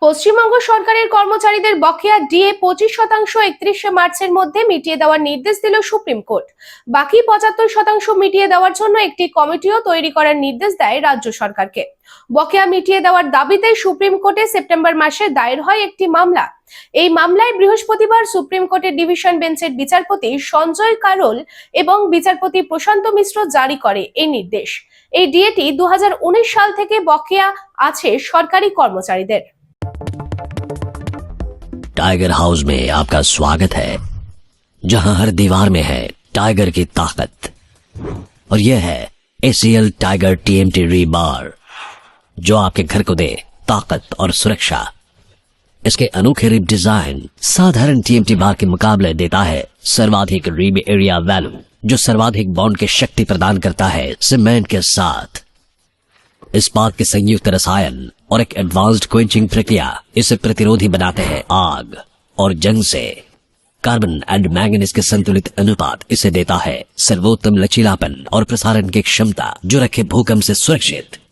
পশ্চিমবঙ্গ সরকারের কর্মচারীদের বকেয়া ডিএ 25% 31শে মার্চের মধ্যে মিটিয়ে দেওয়ার নির্দেশ দিল সুপ্রিম কোর্ট। বাকি 75% মিটিয়ে দেওয়ার জন্য একটি কমিটিও তৈরি করার নির্দেশ দেয় রাজ্য সরকারকে। বকেয়া মিটিয়ে দেওয়ার দাবিতে সুপ্রিম কোর্টে সেপ্টেম্বর মাসে দায়ের হয় একটি মামলা। এই মামলায় বৃহস্পতিবার সুপ্রিম কোর্টের ডিভিশন বেঞ্চের বিচারপতি সঞ্জয় কারোল এবং বিচারপতি প্রশান্ত মিশ্র জারি করে এই নির্দেশ। এই ডিএটি 2019 সাল থেকে বকেয়া আছে সরকারি কর্মচারীদের। टाइगर हाउस में आपका स्वागत है, जहां हर दीवार में है टाइगर की ताकत। और यह है ACL टाइगर TMT रीबार, जो आपके घर को दे ताकत और सुरक्षा। इसके अनोखे रिब डिजाइन साधारण TMT बार के मुकाबले देता है सर्वाधिक रिब एरिया वैल्यू, जो सर्वाधिक बॉन्ड की शक्ति प्रदान करता है सीमेंट के साथ। इस्पात के संयुक्त रसायन और एक एडवांस्ड क्वेंचिंग प्रक्रिया इसे प्रतिरोधी बनाते हैं आग और जंग से। कार्बन एंड मैंगनीज के संतुलित अनुपात इसे देता है सर्वोत्तम लचीलापन और प्रसारण की क्षमता, जो रखे भूकंप से सुरक्षित।